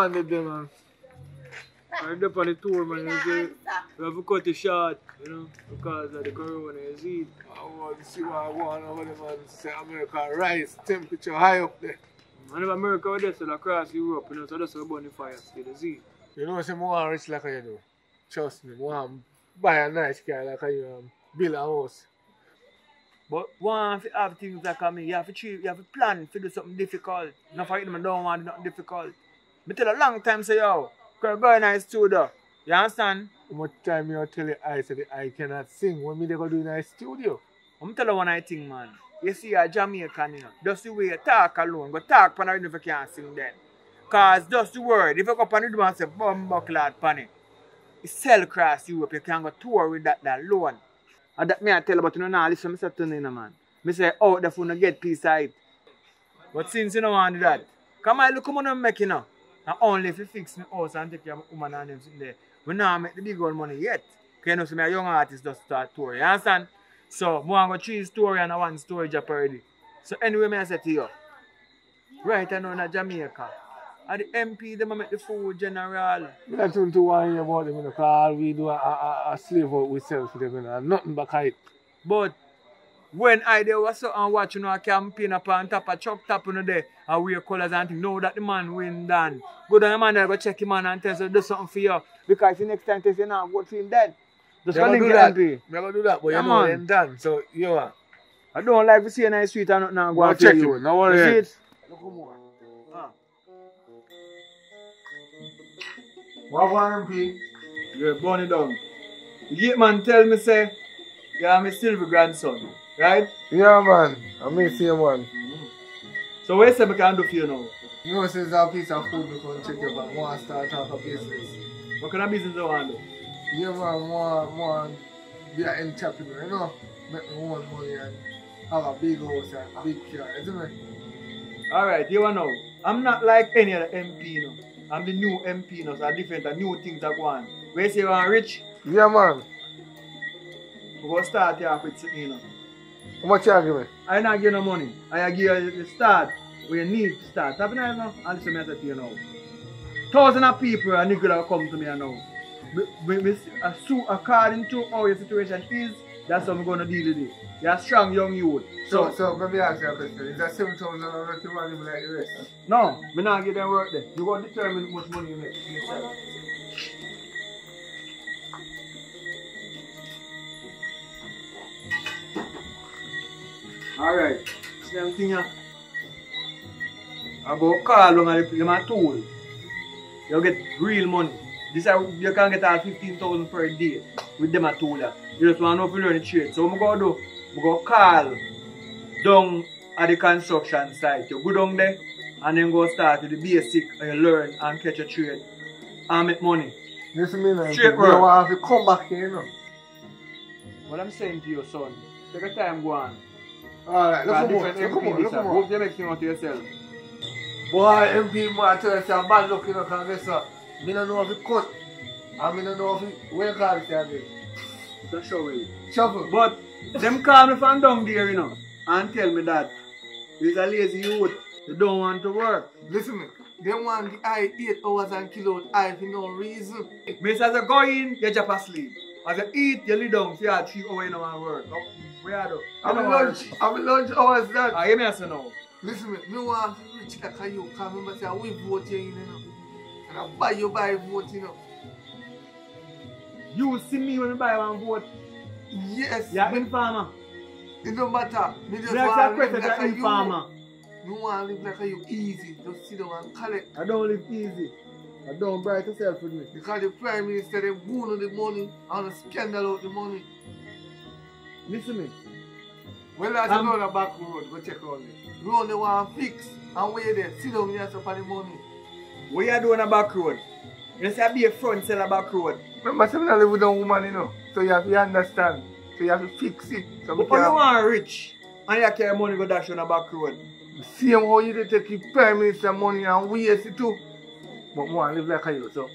man did them, man? I'm up on the tour, man. We have to cut it short, you know, because of the corona, you see. I want to see what I want over there, man. Say America rise, temperature high up there. And if America was there, so across Europe, you know, so that's how burn the fire still, you see. You know, say more rich like you do. Trust me, I want to buy a nice car like you build a house. But one to have things like me, you have to plan to do something difficult. Not for them, I don't want to do nothing difficult. I tell a long time say, yo, go in the studio. You understand? How much time you tell the I say the I cannot sing when me they go do in the studio? I'm tell you one thing, man. You see a Jamaican, you know, just the way you talk alone, go talk pan if you can't sing then. Cause just the word, if you go pan the and say bumbuckler pan it, it's sell across Europe, you can go tour with that alone. And that me I tell about you know listen to me, man. Me say out there for no get peace of it. But since you don't want to do that, come on look how much I'm making now. And only if you fix my house and take care of my woman and them sitting there. We not make the big old money yet. Because you know see me a young artist just start touring. You understand? So I want to go 3 story and 1 story job already. So anyway me I say to you, right now in Jamaica. And the MP, they make the food general. I don't to worry about them, because we do a slave out we sell for them, and nothing back it. But when I there was so and watch a campaign up on top of truck top there and wear colours and things, know that the man win done. Go down the man there, go check him man and tell him do something for you. Because if the next time tell you not vote for him dead. Just go link the MP. I'm going to do that, but you know him done. So you are. I don't like to see in the street and nothing and go and check you. No worry. Look more. What want MP? You're born it down. The gate man tell me say, you're my silver grandson, right? Yeah man, I'm my same one. So what you say I can do for you now? You know since a piece of food before check you but I want to start off a business. What kind of business do you want to do? Yeah man, more be an entrepreneur, you know? Make my own money and have a big house and a big car, isn't it? Alright, you know, I'm not like any other MP, you know. I'm the new MP, you know, so different and new things are going on. Where you say you want rich? Yeah, man. We're going to start here with something, you know. How much you give me? I not give you no money. I give you the start where you need to start. Have you know now? And listen, I say to you now. Thousands of people are niggas that come to me now. According to how your situation is, that's how I'm going to deal with it. You're a strong young youth. So let me ask you a question. Is that 7,000 or you want to like the rest? No, I'm not give them work there. You want to determine how much money you make yourself. Alright, same thing here. I go call on the tool. You get real money. This you can get all 15,000 per day with them a tool. You just want to know if you learn the trade. So what I'm going to do, I'm going to call down at the construction site. You go down there and then go start with the basic and you learn and catch a trade and make money. Listen to me now. Straight work. You have to come back here, you know. What I'm saying to you, son, take a time go on. Alright, look come on. Hope you make things out to yourself. Boy, MP man tell us I'm bad luck, you know, because guess what? I don't know if it cut. And I don't know if it where call it again. It's a shovel. Shovel. But them call me from down there, you know, and tell me that he's a lazy youth. They don't want to work. Listen me. They want the eye 8 hours and kill out eye for no reason. Miss as you go in, you jump asleep. As you eat, you lay down for 3 hours, you don't want to work. Where are you? I'm lunch hours that. I hear me say no. Listen me, me want to rich like you, because remember say we vote you in, you know. And I buy vote, you know. You see me when I buy one vote? Yes. You're an informer. It don't matter. Me just want to live like a informer. Me want to live like you easy. Just sit down and collect. I don't live easy. I don't bright yourself with me. Because the Prime Minister, they wound on the money and scandal out the money. Listen me. Well, I go on the back road, go check on it. We only want to fix and wait there. Sit down here for the money. What you doing on the back road? You say be a front sell a back road. Remember, some live with a woman, you know. So you have to understand. So you have to fix it. So but you want rich and you carry money go dash on the back road. See how you take your Prime Minister money and waste it too. But more live like you. So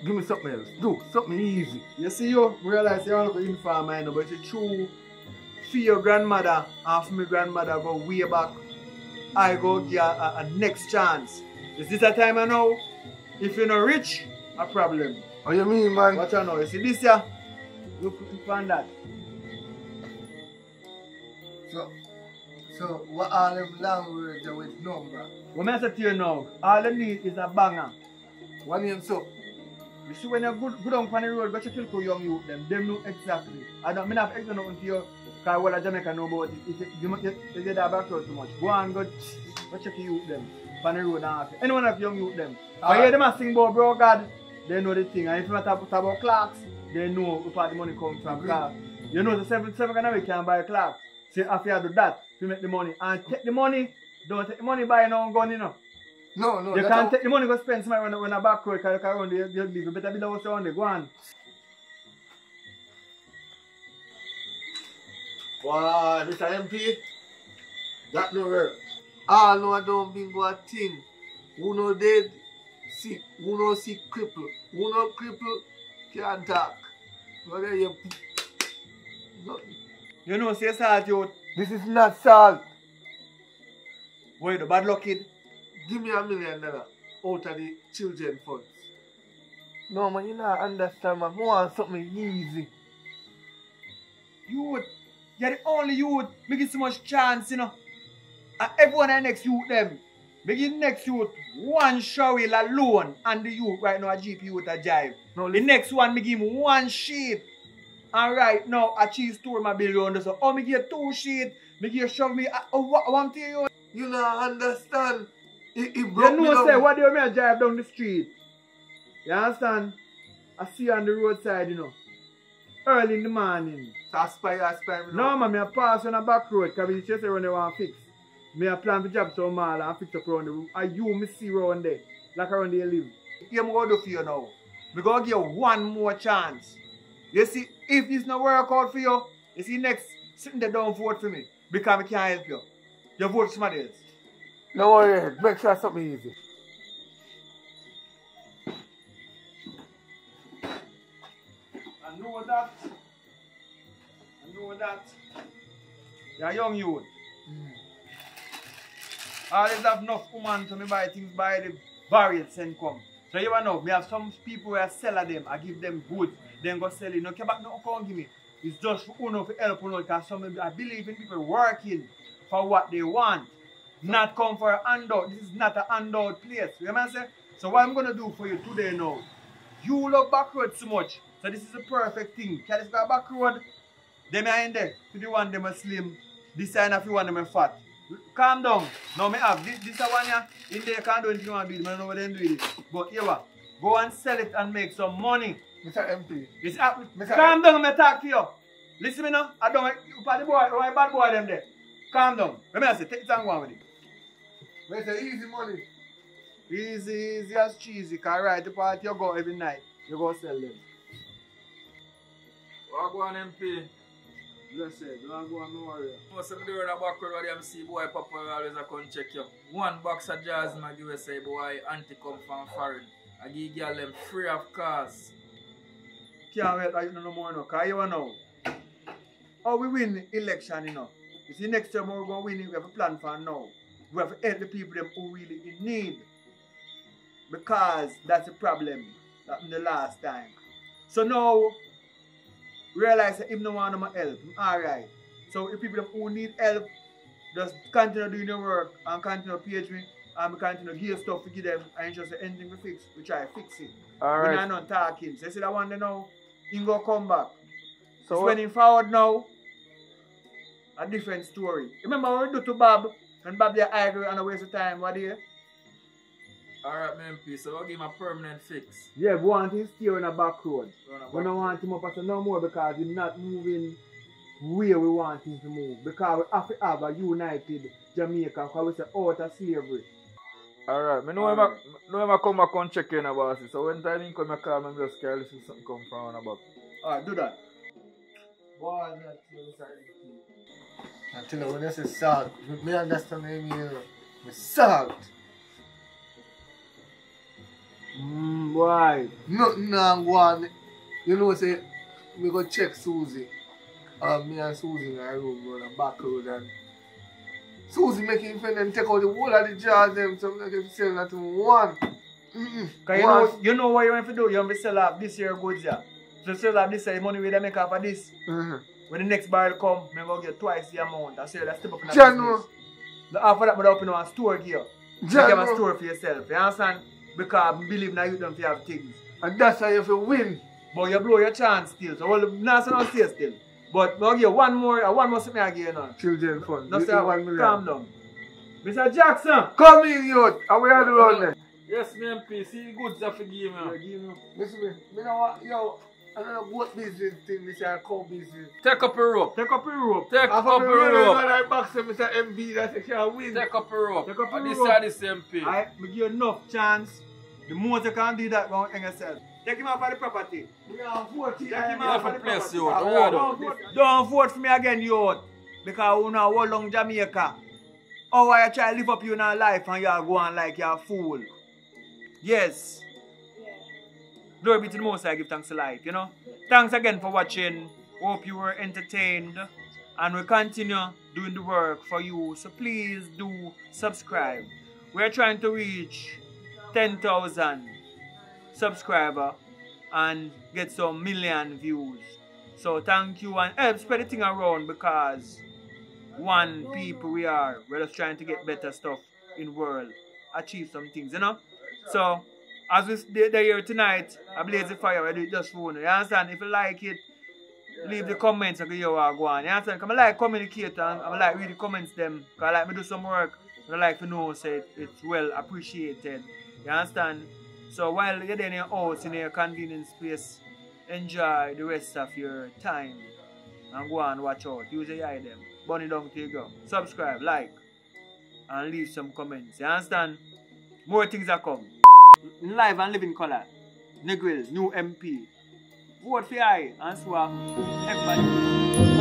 give me something else. Do something easy. You see you realize you're not an informer, you know, but it's true. For your grandmother and for my grandmother go way back. I go give a next chance. Is this a time I know? If you're not rich, a problem. What you mean, man? Watch out now. You see this here? Look on that. So what all them language with number? What I say to you now, all you need is a banger. What name so? You see when you go down on the road, go check out young youth them know exactly. I don't mean have explain nothing to you, because all of Jamaica know about it. If you get that back road too much, go and go check your youth them on the road and ask. Anyone of young youth them. I hear them a sing about bro God, they know the thing. And if you talk about clocks, they know where the money comes from. You know the 7 we can buy a clock. So if you do that, you make the money. And take the money, don't take the money buy no gun, you know. No. You can't take the money go spend somewhere when a back road because around the you live. You better be the house around there. Go on. Wow, Mr. MP, that no work. Ah, no, I don't mean what thing. Who no dead, sick, who no sick cripple, who no cripple, can't talk. No, there you. No. You know, say salt youth. This is not salt. Wait, the bad luck kid. Give me $1 million out of the children funds. No, man, you not understand, man. I want something easy. Youth, you're the only youth. Me give so much chance, you know. And everyone in the next youth them. Me give the next youth one shower alone and the youth right now a GP youth a jive. No, the next one me give him one sheet. And right now a cheese store my bill round so oh me give 2 sheet. Me give shove me one thing you. You not understand. It You broke me know down. say what do you mean I drive down the street? You understand? I see you on the roadside, you know. Early in the morning. So I spy me. No man, I pass on a back road because we just say when they want to fix. Me I plan to job some mall and fix up around the room. And you me see around there. Like around there you live. Here I'm going to do for you now. I'm going to give you one more chance. You see, if this not work out for you, you see next, sitting there don't vote for me. Because I can't help you. You vote for somebody else. No worry, make sure something easy. I know that. You're a young youth. I always have enough women to me buy things by the barrels and come. So you know, we have some people who sell them, I give them goods, then go sell it. No care back, no can't give me. It's just for uno to help uno because some I believe in people working for what they want. Not come for a handout. This is not a handout place. You know what I'm saying? So what I'm gonna do for you today now, you love back road so much. So this is the perfect thing. Can you go back road? Them are in there. To the one them are slim. This side if you want them are fat. Calm down. Now me have this one here. In there you can't do anything you want to do it. I don't know what they do it. But here what? Go and sell it and make some money. Mr. MP. It's calm down, me talk to you. Listen me now. I don't want you the boy, why bad boy them there. Calm down. Let me say, take it and go on with it. It's easy money. Easy as cheesy. Cause right the party you go every night. You go sell them. What go on MP? Bless it. Don't go on no worry. Most of the road a back road where them see boy papa always a come check you. One box of jazz I give you say boy auntie come from foreign. I give girl them free of cost. Can't wait like no more now. Cause you know. Oh we win the election, you know. You see next time we're gonna win it, we have a plan for now. We have to help the people them who really in need. Because that's the problem that happened the last time. So now realize that if no one want help, alright. So if people who need help, just continue doing your work and continue to page me and continue to give stuff to give them and just say anything we fix, we try to fix it. Alright. We're not talking. So you see that one there now, he go come back. So when he forward now, a different story. Remember what we do to Bob? And Bob they angry and a waste of time, what do you? Alright, MP, so we'll give him a permanent fix. Yeah, we want him stay on a back road. We don't road. want him up at no more because he's not moving where we want him to move. Because we have to have a united Jamaica because we say out of slavery. Alright, I know him I come back and check in about it. So when time he come I call me just care listen something come from on about. Alright, do that. boy, I tell you when you say salt, me understand what you mean. Salt. Why? Nothing now go on. You know, say, we go check Susie. Me and Susie in our room on the back road. And Susie making friend and take out the whole of the jars them. So I can sell that to one. Cause you know what you want to do? You want to sell off this year goods, yeah. So sell off this year, money we make off of this. When the next barrel come, I'm going to get twice the amount. I say that's step up in the business. After that, I open a store here. You have a store for yourself. You understand? Because I believe now you don't have things. And that's how you have to win. But you blow your chance still. So, well, not so say still. But I'll give you one more something I give you now. Children fund. No, sir, calm down. Mr. Jackson! Come in, youth. And we are around there. Yes, me MP. See the goods that you give me. Listen me. You know what? Yo. I don't know what business thing, this is a cow business. Take up a rope. Take up a rope. Take up a rope. I box them, Mr. MB, that's a can win. Take up a rope. Take up a rope. This is the MP. I give you enough chance. The most you can do that, go hang yourself. Take him off of the property. We are 40. Take him off of the place, property. Don't vote for me again, youth. Because you know how long Jamaica. How I try to live up your life and you are going like you're a fool. Yes. Glory be to the Most High, give thanks to life, you know. Thanks again for watching. Hope you were entertained. And we continue doing the work for you. So please do subscribe. We're trying to reach 10,000 subscribers and get some million views. So thank you and help spread the thing around because one people we are. We're just trying to get better stuff in the world. Achieve some things, you know. So as we they're here tonight, I blaze the fire, I do it just for you. You understand? If you like it, leave the comments and you are going. You understand? Because I like communicate and I like read the comments them. Because I like me do some work. I like to know so it's well appreciated. You understand? So while you're there in your house, in your convenience space, enjoy the rest of your time. And go and watch out. Use your eye them. Burn it down till you go. Subscribe, like, and leave some comments. You understand? More things are come. Live and living color. Negril, new MP. Vote for I and swap. Everybody.